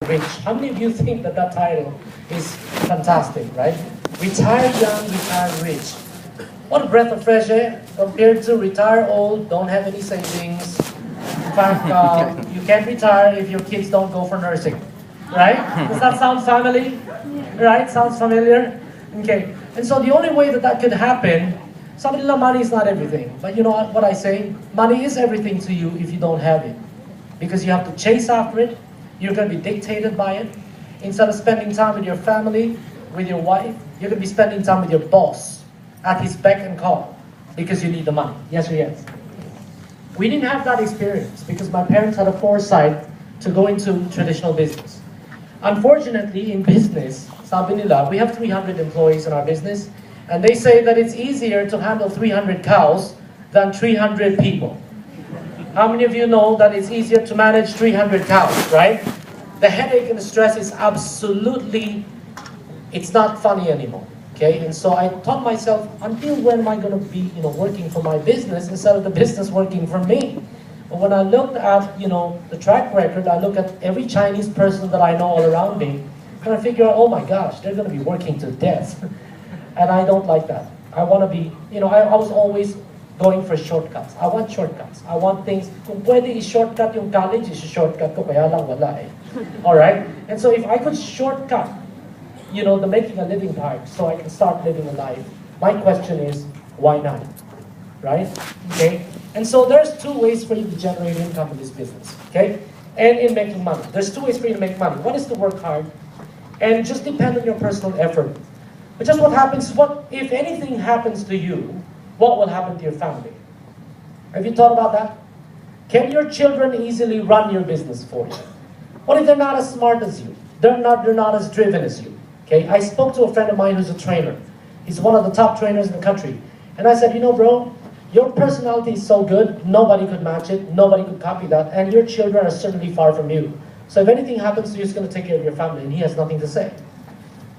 Rich. How many of you think that that title is fantastic, right? Retire young, retire rich. What a breath of fresh air compared to retire old, don't have any savings. In fact, you can't retire if your kids don't go for nursing, right? Does that sound family? Right? Sounds familiar? Okay. And so the only way that that could happen, somebody know money is not everything. But you know what I say? Money is everything to you if you don't have it. Because you have to chase after it. You're going to be dictated by it. Instead of spending time with your family, with your wife, you're going to be spending time with your boss at his beck and call because you need the money. Yes or yes? We didn't have that experience because my parents had a foresight to go into traditional business. Unfortunately, in business, sabi nila, we have 300 employees in our business, and they say that it's easier to handle 300 cows than 300 people. How many of you know that it's easier to manage 300 cows, right? The headache and the stress is absolutely, it's not funny anymore. Okay, and so I taught myself, until when am I going to be, working for my business instead of the business working for me? But when I looked at, the track record, I look at every Chinese person that I know all around me, and I figure out, oh my gosh, they're going to be working to death. And I don't like that. I want to be, I was always going for shortcuts. I want shortcuts. I want things, kung pwede i-shortcut yung college, i-shortcut ko, kaya lang wala eh. Alright? And so if I could shortcut, the making a living part, so I can start living a life. My question is, why not? Right? Okay? And so there's two ways for you to generate income in this business. Okay? And in making money. There's two ways for you to make money. One is to work hard and just depend on your personal effort. But just what happens, if anything happens to you, what will happen to your family? Have you thought about that? Can your children easily run your business for you? What if they're not as smart as you? They're not as driven as you. Okay, I spoke to a friend of mine who's a trainer. He's one of the top trainers in the country. And I said, bro, your personality is so good, nobody could match it, nobody could copy that, and your children are certainly far from you. So if anything happens to you, it's going to take care of your family, and he has nothing to say.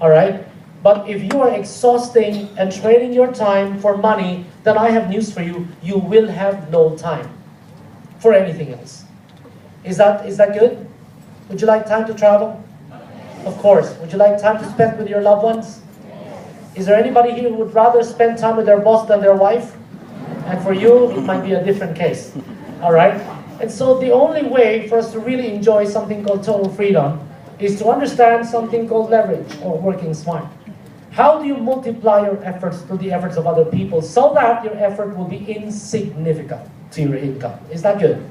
All right? But if you are exhausting and trading your time for money, then I have news for you. You will have no time for anything else. Is that good? Would you like time to travel? Of course. Would you like time to spend with your loved ones? Is there anybody here who would rather spend time with their boss than their wife? And for you, it might be a different case. All right? And so the only way for us to really enjoy something called total freedom is to understand something called leverage or working smart. How do you multiply your efforts to the efforts of other people so that your effort will be insignificant to your income? Is that good?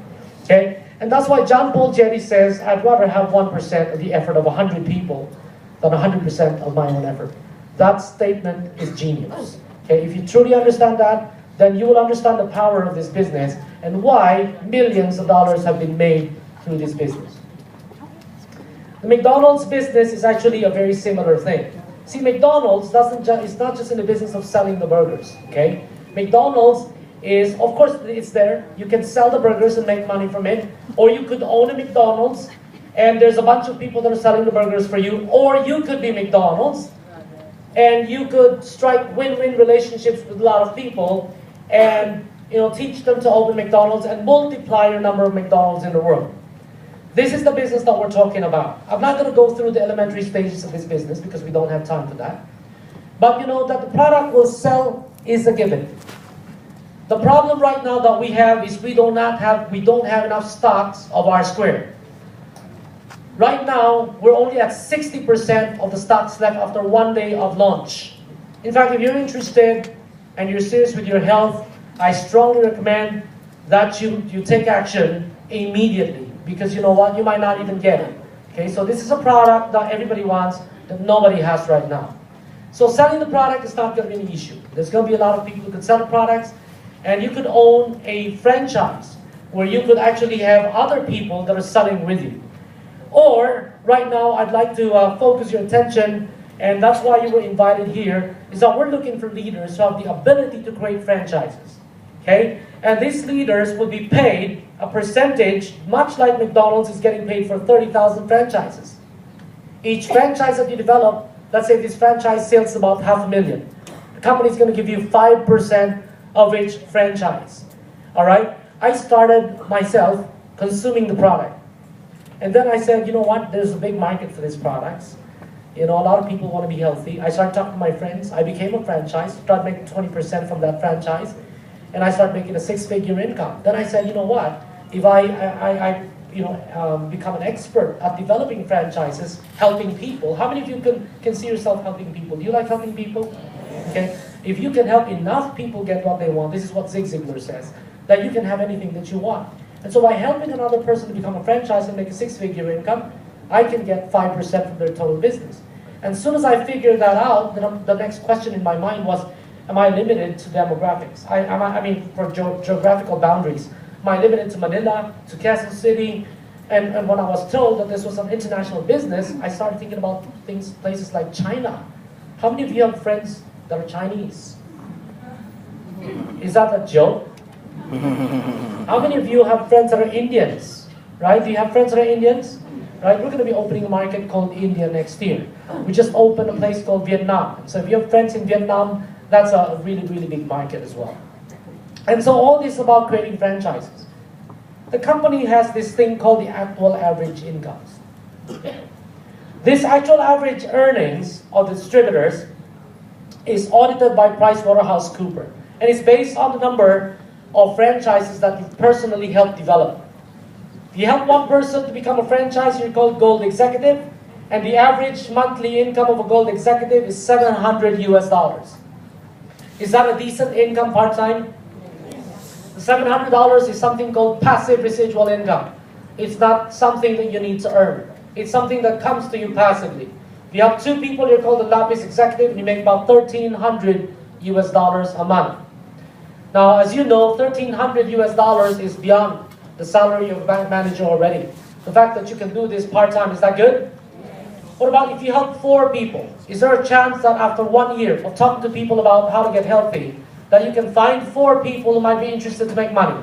Okay? And that's why John Paul Getty says, I'd rather have 1% of the effort of 100 people than 100% of my own effort. That statement is genius. Okay? If you truly understand that, then you will understand the power of this business and why millions of dollars have been made through this business. The McDonald's business is actually a very similar thing. See, McDonald's is not just in the business of selling the burgers. Okay? McDonald's is, of course, it's there. You can sell the burgers and make money from it. Or you could own a McDonald's and there's a bunch of people that are selling the burgers for you. Or you could be McDonald's and you could strike win-win relationships with a lot of people and teach them to open McDonald's and multiply your number of McDonald's in the world. This is the business that we're talking about. I'm not going to go through the elementary stages of this business because we don't have time for that. But that the product will sell is a given. The problem right now that we have is we don't have enough stocks of our square. Right now, we're only at 60% of the stocks left after one day of launch. In fact, if you're interested and you're serious with your health, I strongly recommend that you take action immediately. Because you know what? You might not even get it. Okay, so this is a product that everybody wants that nobody has right now. So selling the product is not going to be an issue. There's going to be a lot of people who can sell the products. And you could own a franchise where you could actually have other people that are selling with you. Or, right now, I'd like to focus your attention, and that's why you were invited here, is that we're looking for leaders who have the ability to create franchises. Okay? And these leaders will be paid a percentage, much like McDonald's is getting paid for 30,000 franchises. Each franchise that you develop, let's say this franchise sells about $500,000. The company is going to give you 5% of each franchise. All right? I started myself consuming the product. And then I said, you know what, there's a big market for these products. You know, a lot of people want to be healthy. I started talking to my friends. I became a franchise, started making 20% from that franchise, and I started making a 6-figure income. Then I said, you know what, if I become an expert at developing franchises, helping people. How many of you can see yourself helping people? Do you like helping people? Okay. If you can help enough people get what they want, this is what Zig Ziglar says, that you can have anything that you want. And so by helping another person to become a franchise and make a 6-figure income, I can get 5% from their total business. And as soon as I figured that out, then the next question in my mind was, am I limited to demographics? I mean, for geographical boundaries. Am I limited to Manila, to Quezon City? And when I was told that this was an international business, I started thinking about places like China. How many of you have friends that are Chinese? Is that a joke? How many of you have friends that are Indians? Right? Do you have friends that are Indians? Right? We're going to be opening a market called India next year. We just opened a place called Vietnam. So if you have friends in Vietnam, that's a really, really big market as well. And so all this is about creating franchises. The company has this thing called the actual average incomes. This actual average earnings of the distributors is audited by PricewaterhouseCoopers. And it's based on the number of franchises that you personally helped develop. If you help one person to become a franchise, you're called Gold Executive. And the average monthly income of a Gold Executive is $700 US. Is that a decent income part-time? The $700 is something called passive residual income. It's not something that you need to earn. It's something that comes to you passively. If you have 2 people, you're called a lapis executive, and you make about $1,300 US a month. Now, as you know, $1,300 US is beyond the salary of a bank manager already. The fact that you can do this part-time, is that good? What about if you help 4 people? Is there a chance that after 1 year of talking to people about how to get healthy, that you can find 4 people who might be interested to make money?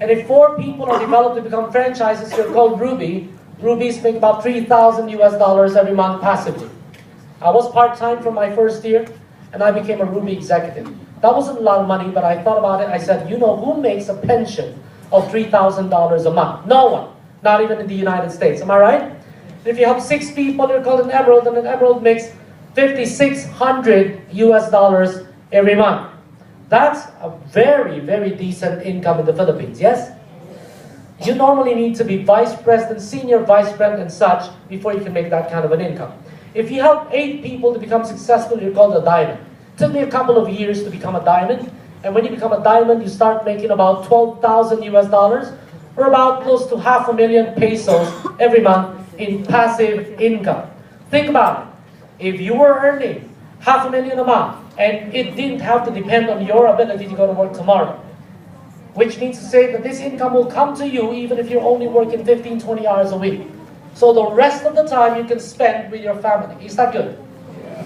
And if 4 people are developed to become franchises, you're called Ruby. Rubies make about $3,000 US every month passively. I was part-time for my first year, and I became a Ruby executive. That wasn't a lot of money, but I thought about it. I said, you know, who makes a pension of $3,000 a month? No one. Not even in the United States. Am I right? If you help 6 people, you're called an emerald, and an emerald makes $5,600 US every month. That's a very, very decent income in the Philippines, yes? You normally need to be vice president, senior vice president, and such before you can make that kind of an income. If you help 8 people to become successful, you're called a diamond. It took me a couple of years to become a diamond, and when you become a diamond, you start making about $12,000 US, or about close to 500,000 pesos every month in passive income. Think about it. If you were earning 500,000 a month, and it didn't have to depend on your ability to go to work tomorrow, which means to say that this income will come to you even if you're only working 15, 20 hours a week. So the rest of the time you can spend with your family. Is that good?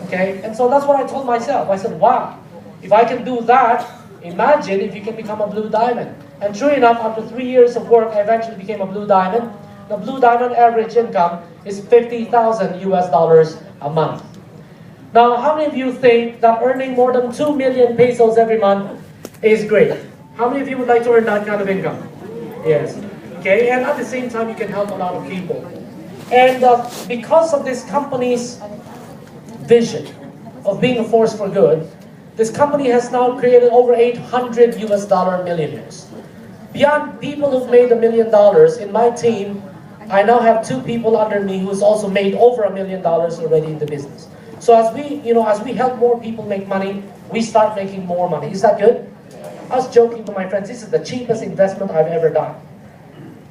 Okay? And so that's what I told myself. I said, wow, if I can do that, imagine if you can become a blue diamond. And true enough, after 3 years of work, I eventually became a blue diamond. The blue diamond average income is $50,000 US a month. Now, how many of you think that earning more than 2 million pesos every month is great? How many of you would like to earn that kind of income? Yes. Okay, and at the same time, you can help a lot of people. And because of this company's vision of being a force for good, this company has now created over 800 US dollar millionaires. Beyond people who've made $1 million, in my team, I now have 2 people under me who's also made over $1 million already in the business. So as we help more people make money, we start making more money. Is that good? I was joking to my friends, this is the cheapest investment I've ever done.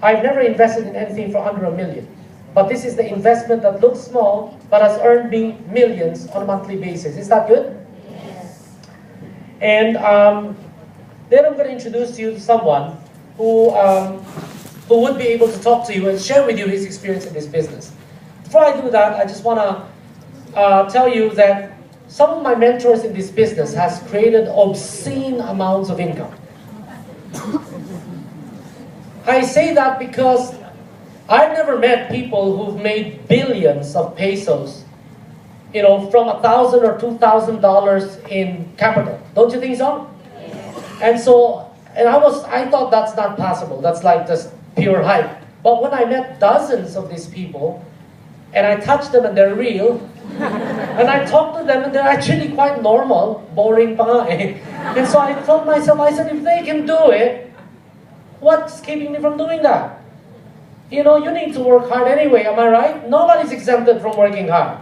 I've never invested in anything for under $1 million. But this is the investment that looks small, but has earned me millions on a monthly basis. Is that good? Yes. And then I'm going to introduce you to someone who would be able to talk to you and share with you his experience in this business. Before I do that, I just want to tell you that some of my mentors in this business has created obscene amounts of income. I say that because I've never met people who've made billions of pesos, you know, from $1,000 or $2,000 in capital. Don't you think so? And so, I thought that's not possible. That's like just pure hype. But when I met dozens of these people, and I touch them and they're real, and I talk to them and they're actually quite normal, boring pa nga eh. And so I told myself, I said, if they can do it, what's keeping me from doing that? You know, you need to work hard anyway, am I right? Nobody's exempted from working hard.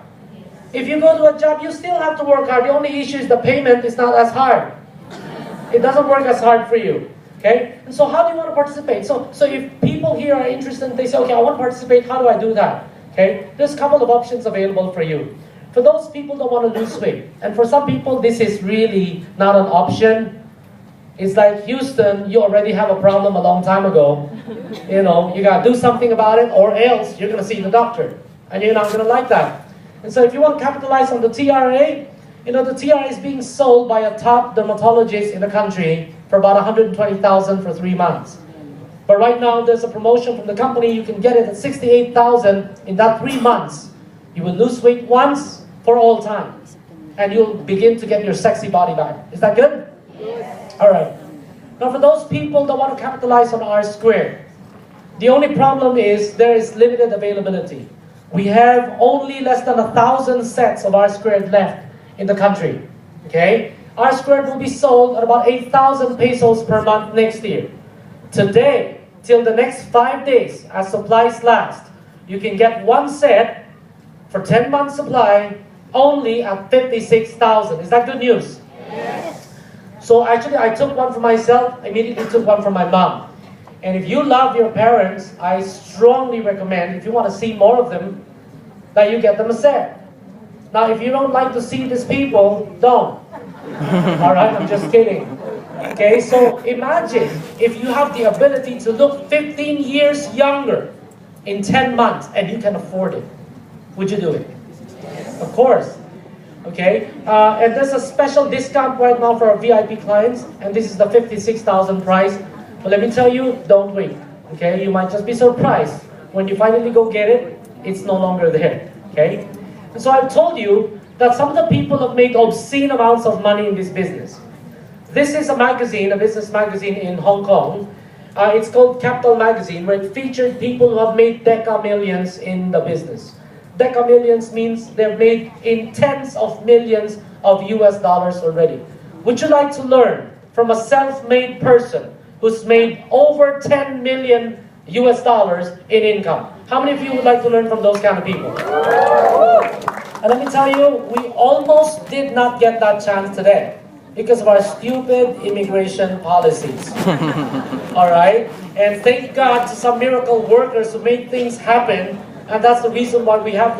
If you go to a job, you still have to work hard. The only issue is the payment is not as hard. It doesn't work as hard for you. Okay? And so how do you want to participate? So if people here are interested, they say, okay, I want to participate, how do I do that? Okay? There's a couple of options available for you. For those people that want to lose weight, and for some people this is really not an option. It's like, Houston, you already have a problem a long time ago. You know, you got to do something about it, or else you're going to see the doctor. And you're not going to like that. And so if you want to capitalize on the TRA, you know, the TRA is being sold by a top dermatologist in the country for about $120,000 for 3 months. But right now, there's a promotion from the company. You can get it at $68,000 in that 3 months. You will lose weight once for all time. And you'll begin to get your sexy body back. Is that good? All right. Now for those people that want to capitalize on R squared, the only problem is there is limited availability. We have only less than 1,000 sets of R squared left in the country. Okay? R squared will be sold at about 8,000 pesos per month next year. Today, till the next 5 days, as supplies last, you can get one set for 10 months supply only at 56,000. Is that good news? Yes. So actually, I took one for myself, immediately took one for my mom. And if you love your parents, I strongly recommend, if you want to see more of them, that you get them a set. Now, if you don't like to see these people, don't. All right, I'm just kidding. Okay, so imagine if you have the ability to look 15 years younger in 10 months and you can afford it. Would you do it? Of course. Okay, and there's a special discount right now for our VIP clients, and this is the 56,000 price. But let me tell you, don't wait. Okay, you might just be surprised when you finally go get it. It's no longer there. Okay, and so I've told you that some of the people have made obscene amounts of money in this business. This is a magazine, a business magazine in Hong Kong. It's called Capital Magazine, where it featured people who have made deca millions in the business. Deca millions means they've made in tens of millions of US dollars already. Would you like to learn from a self-made person who's made over 10 million US dollars in income? How many of you would like to learn from those kind of people? And let me tell you, we almost did not get that chance today because of our stupid immigration policies. All right? And thank God to some miracle workers who made things happen. And that's the reason why we have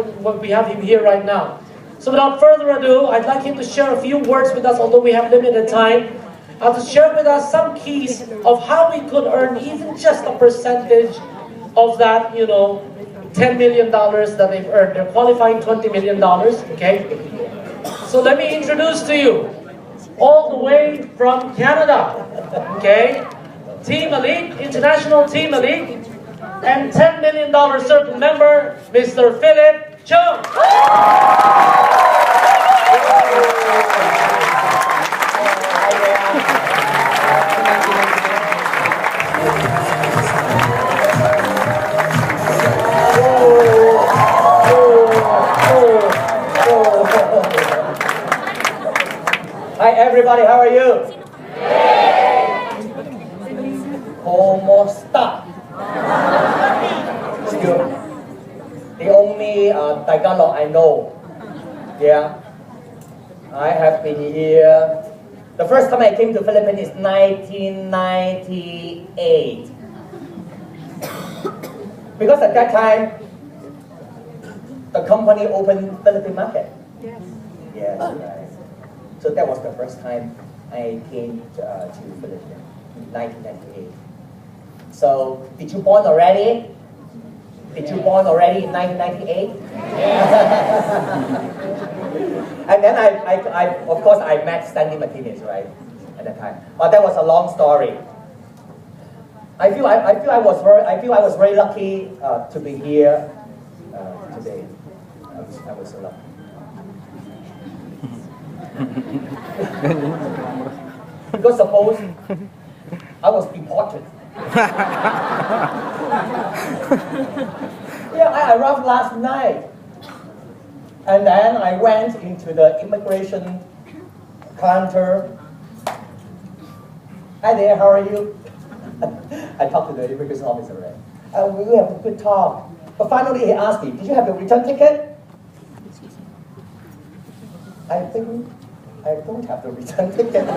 him here right now. So without further ado, I'd like him to share a few words with us, although we have limited time, to share with us some keys of how we could earn even just a percentage of that, you know, $10 million that they've earned. They're qualifying $20 million, okay? So let me introduce to you, all the way from Canada, okay? Team Elite, International Team Elite, and $10 million circle member, Mr. Philip Chung. Hi everybody, how are you? ¿Cómo está? It's good. The only Tagalog I know. Yeah. I have been here. The first time I came to Philippines is 1998. Because at that time, the company opened Philippine market. Yes. Yes, right. So that was the first time I came to Philippines in 1998. So, did you born already? Did you born already in 1998? And then I of course, I met Sandy Martinez, right, at that time. But that was a long story. I feel I was very lucky to be here today. I was so lucky. Because suppose I was deported. Yeah, I arrived last night. And then I went into the immigration counter. Hi there, how are you? I talked to the immigration officer, right? We have a good talk. But finally he asked me, did you have your return ticket? I think I don't have the return ticket.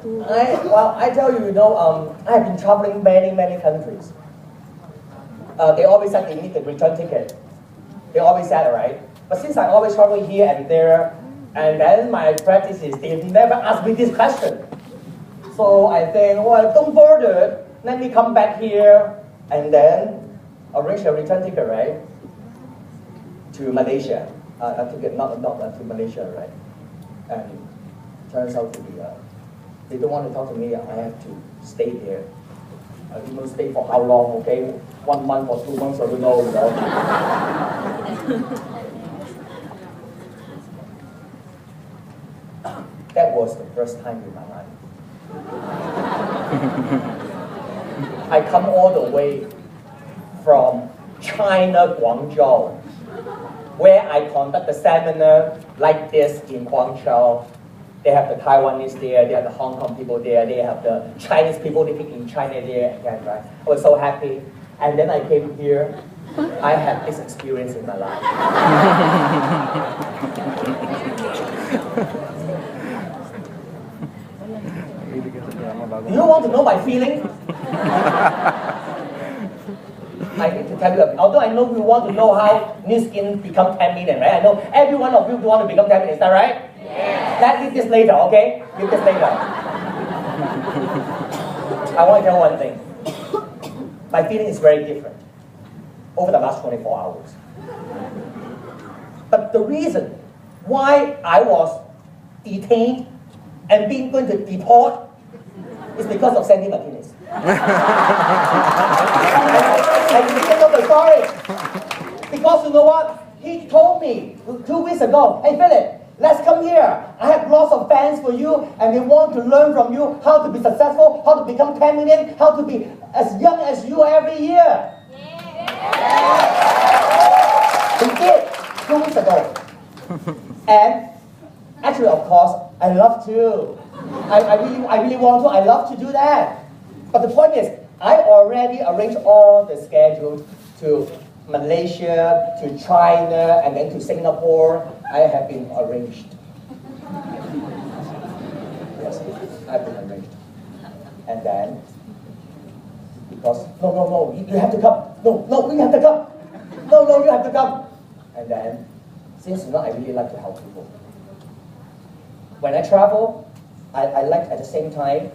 I tell you, I have been traveling many countries. They always said they need the return ticket. They always said, right? But since I always travel here and there, and then my practice is they never ask me this question. So I think, well, don't bother. Let me come back here and then arrange a return ticket, right? To Malaysia. Ticket, not to Malaysia, right? And turns out to be, they don't want to talk to me. I have to stay there. I don't know stay for how long, okay? 1 month or 2 months, I don't know. That was the first time in my life. I come all the way from China, Guangzhou, where I conduct the seminar like this in Guangzhou. They have the Taiwanese there, they have the Hong Kong people there, they have the Chinese people living in China there again, right? I was so happy. And then I came here, I had this experience in my life. Do you want to know my feeling? I need to tell you, although I know you want to know how new skin become 10 million, right? I know every one of you want to become 10 million, is that right? Yes. Let's leave this later, okay? Leave this later. I want to tell one thing. My feeling is very different over the last 24 hours. But the reason why I was detained and being going to deport is because of Sandy Martinez. I didn't know the story. Because you know what? He told me 2 weeks ago, hey Philip, let's come here. I have lots of fans for you and they want to learn from you how to be successful, how to become 10 million, how to be as young as you every year. He did 2 weeks ago. And actually, of course, I love to. I really want to. I love to do that. But the point is, I already arranged all the schedules to Malaysia, to China, and then to Singapore. I have been arranged. Yes, I've been arranged. And then, because, no, you have to come. No, you have to come. No, you have to come. And then, since I really like to help people. When I travel, I like at the same time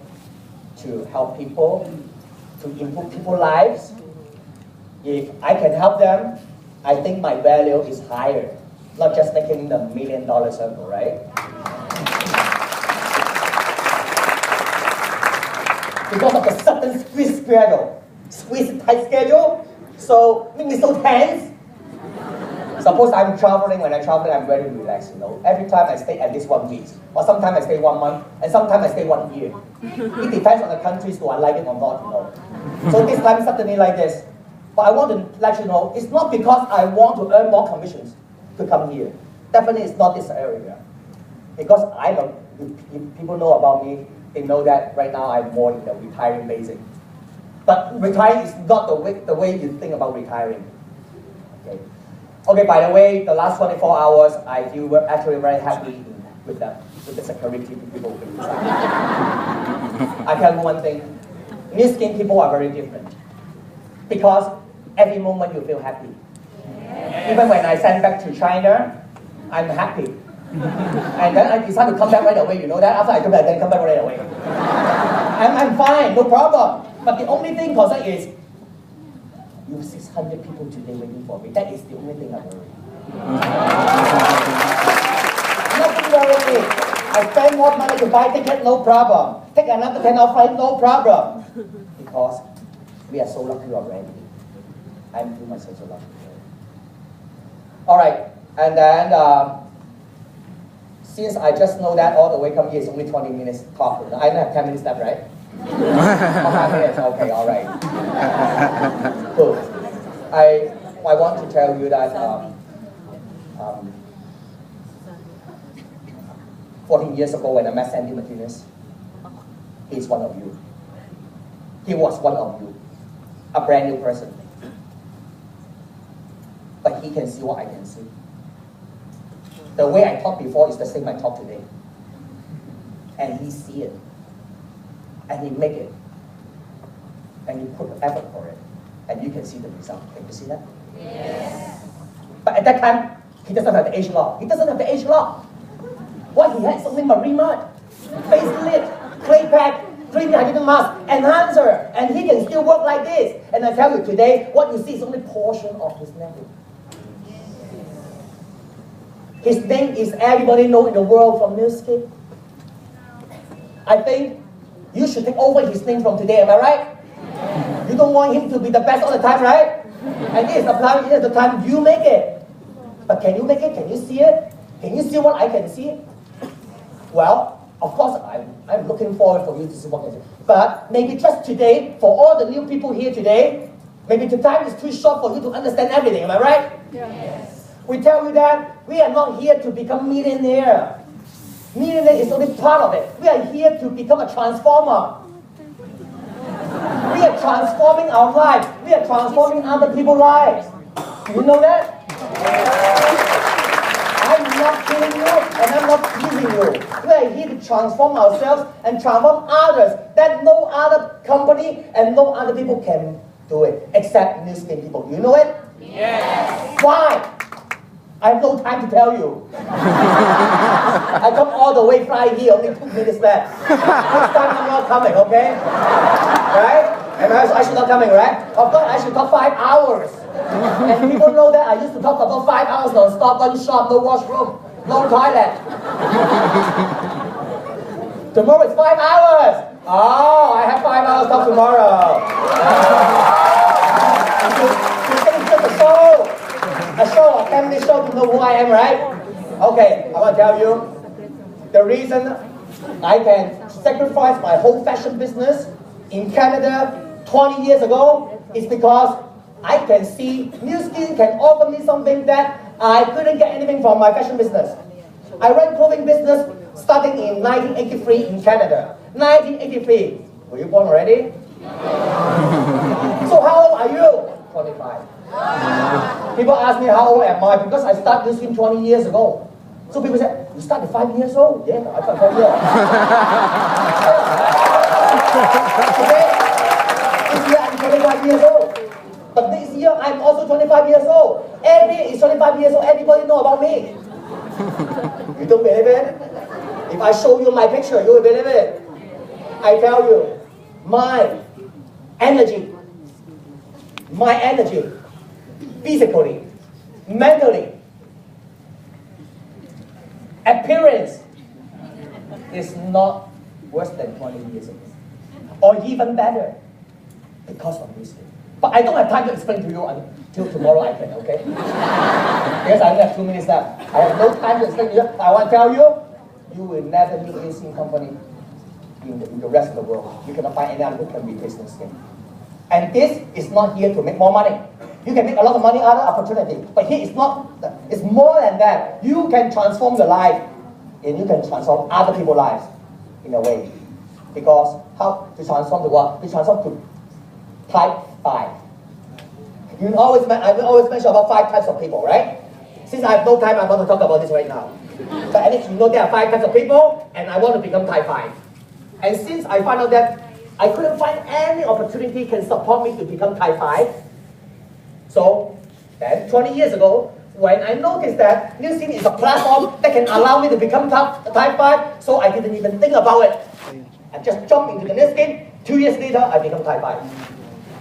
to help people, to improve people's lives. If I can help them, I think my value is higher, not just making the $1 million circle, right? Because of the sudden squeeze tight schedule, so make me so tense. Suppose I'm traveling, when I'm traveling, I'm very relaxed, Every time I stay at least 1 week, or sometimes I stay 1 month, and sometimes I stay 1 year. It depends on the countries, do I like it or not, So this time, suddenly like this. But I want to let you know, it's not because I want to earn more commissions to come here. Definitely it's not this area. Because I don't, if people know about me, they know that right now I'm more in the retiring basic. But retiring is not the way you think about retiring. Okay, by the way, the last 24 hours, I feel actually very happy with the security people inside. I tell you one thing, new skin people are very different. Because every moment you feel happy. Yes. Even when I send back to China, I'm happy. And then I decide to come back right away, you know that? After I come back, then come back right away. I'm fine, no problem. But the only thing concern is, you 600 people today waiting for me. That is the only thing I worry. Nothing worry. I spend more money to buy ticket, no problem. Take another 10-hour flight, no problem. Because we are so lucky already. I'm too myself so lucky. All right, and then since I just know that all the way come here is only 20 minutes talk, I only have 10 minutes left, right? 5 minutes, okay, all right. Good. I want to tell you that 14 years ago when I met Sandy Martinez, he's one of you. He was one of you, a brand new person. But he can see what I can see. The way I talked before is the same I talk today. And he see it. And he make it. And he put effort for it. And you can see the result. Can you see that? Yes. But at that time, he doesn't have the age law. He doesn't have the age law. What he had is only marine mud, facelift, clay pack, 3D hydrogen mask, enhancer, and he can still work like this. And I tell you today, what you see is only portion of his name. His name is everybody know in the world from music. I think you should take over his name from today, am I right? You don't want him to be the best all the time, right? And this is the time you make it. But can you make it? Can you see it? Can you see what I can see? Well, of course, I'm looking forward for you to see what I can see. But maybe just today, for all the new people here today, maybe the time is too short for you to understand everything, am I right? Yes. We tell you that we are not here to become millionaire. Millionaire is only part of it. We are here to become a transformer. We are transforming our lives. We are transforming other people's lives. Do you know that? I'm not killing you and I'm not teasing you. We are here to transform ourselves and transform others that no other company and no other people can do it except New Skin people. Do you know it? Yes. Why? I have no time to tell you. I come all the way fly here, only 2 minutes left. Next time I'm not coming, okay? Right? And I should not coming, right? Of course, I should talk 5 hours. And people know that I used to talk about 5 hours non-stop, one shop, no washroom, no toilet. Tomorrow is 5 hours. Oh, I have 5 hours talk tomorrow. You think it's just a show? A show, a family show to know who I am, right? Okay, I want to tell you, the reason I can sacrifice my whole fashion business in Canada 20 years ago is because I can see New Skin can offer me something that I couldn't get anything from my fashion business. I ran clothing business starting in 1983 in Canada. 1983. Were you born already? So how old are you? 25. People ask me how old am I because I started New Skin 20 years ago. So people say, you started 5 years old? Yeah, I started 5 years. Okay? This year I'm 25 years old. But this year I'm also 25 years old. Every year is 25 years old. Everybody know about me. You don't believe it? If I show you my picture, you will believe it. I tell you, my energy, physically, mentally, appearance is not worse than 20 years ago. Or even better, because of New Skin. But I don't have time to explain to you until tomorrow I can, okay? Because I only have 2 minutes left. I have no time to explain to you. I want to tell you, you will never meet New Skin company in the rest of the world. You cannot find any other who can replace New Skin. And this is not here to make more money. You can make a lot of money, other opportunity. But here it's not, it's more than that. You can transform your life and you can transform other people's lives in a way. Because how to transform the world? To transform to type 5. I always mention about 5 types of people, right? Since I have no time, I want to talk about this right now. But at least you know there are 5 types of people, and I want to become type 5. And since I found out that I couldn't find any opportunity can support me to become type 5, so then 20 years ago, when I noticed that New Skin is a platform that can allow me to become type 5, so I didn't even think about it. I just jumped into the New Skin. 2 years later, I became type 5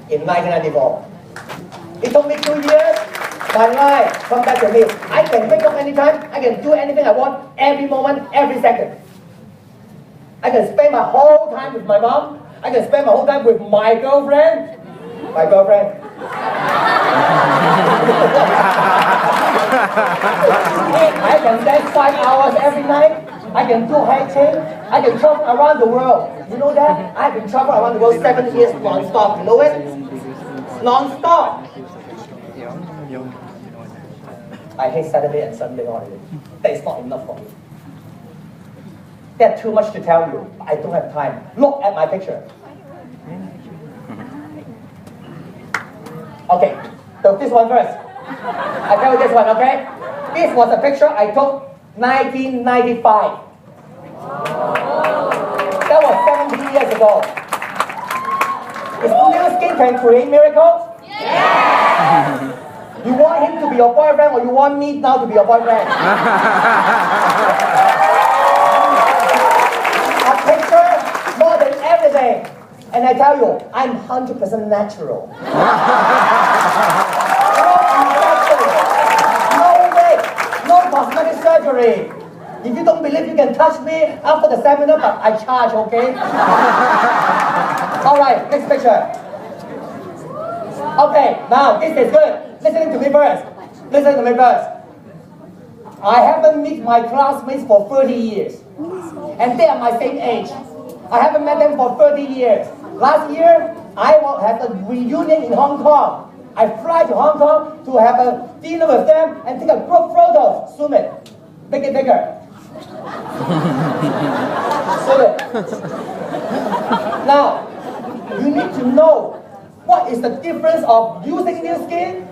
in 1994. It took me 2 years. My life come back to me. I can wake up anytime. I can do anything I want, every moment, every second. I can spend my whole time with my mom. I can spend my whole time with my girlfriend. My girlfriend. I can spend 5 hours every night I can do hiking. I can travel around the world. You know that? I can travel around the world 7 years non-stop. You know it? Non-stop. I hate Saturday and Sunday holiday. That is not enough for me. There's too much to tell you. I don't have time. Look at my picture. Okay, so this one first. I tell you this one, okay? This was a picture I took 1995. That was 17 years ago. Is new skin can create miracles? Yeah! You want him to be your boyfriend or you want me now to be your boyfriend? A picture more than everything. And I tell you, I'm 100% natural. No cosmetic surgery. If you don't believe you can touch me after the seminar, but I charge, okay? Alright, next picture. Okay, now this is good. Listen to me first. Listen to me first. I haven't met my classmates for 30 years. And they are my same age. I haven't met them for 30 years. Last year, I will have a reunion in Hong Kong. I fly to Hong Kong to have a dinner with them and take a group photo. Zoom it. Make it bigger. Zoom it. Now, you need to know what is the difference of using new skin.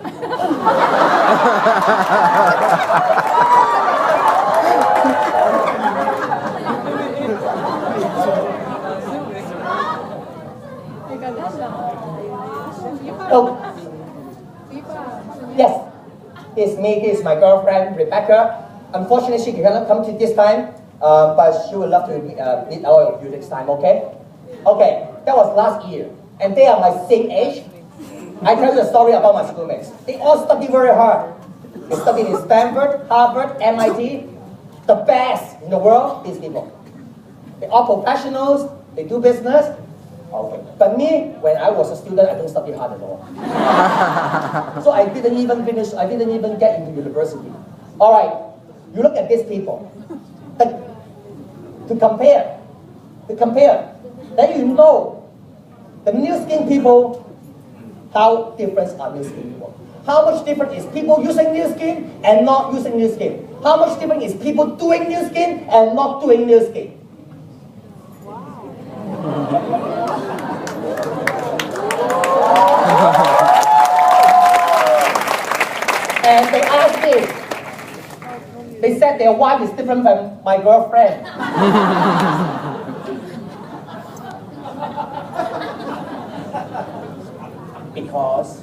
Oh. Yes, it's me, it's my girlfriend, Rebecca. Unfortunately, she cannot come to this time, but she would love to meet all of you next time, okay? Okay, that was last year, and they are my same age. I tell you a story about my schoolmates. They all study very hard. They studied in Stanford, Harvard, MIT, the best in the world, these people. They're all professionals, they do business. Okay. But me, when I was a student, I don't study hard at all. So I didn't even finish, I didn't even get into university. Alright, you look at these people. To compare, then you know the new skin people, how different are new skin people. How much different is people using new skin and not using new skin? How much different is people doing new skin and not doing new skin? And they asked me, they said their wife is different from my girlfriend. Because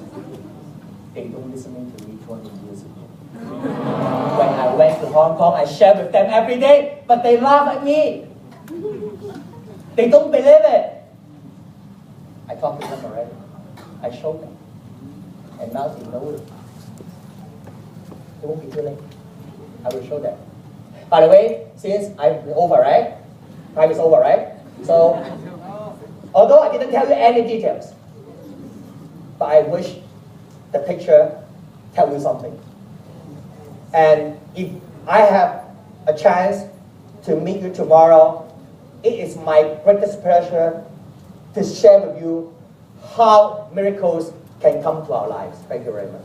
they don't listen to me 20 years ago. When I went to Hong Kong, I shared with them every day, but they laugh at me. They don't believe it. I talked to them already. I showed them. And now they know it. It won't be too late. I will show them. By the way, since I'm over, right? Time is over, right? So, although I didn't tell you any details, but I wish the picture tell you something. And if I have a chance to meet you tomorrow, it is my greatest pleasure to share with you how miracles can come to our lives. Thank you very much.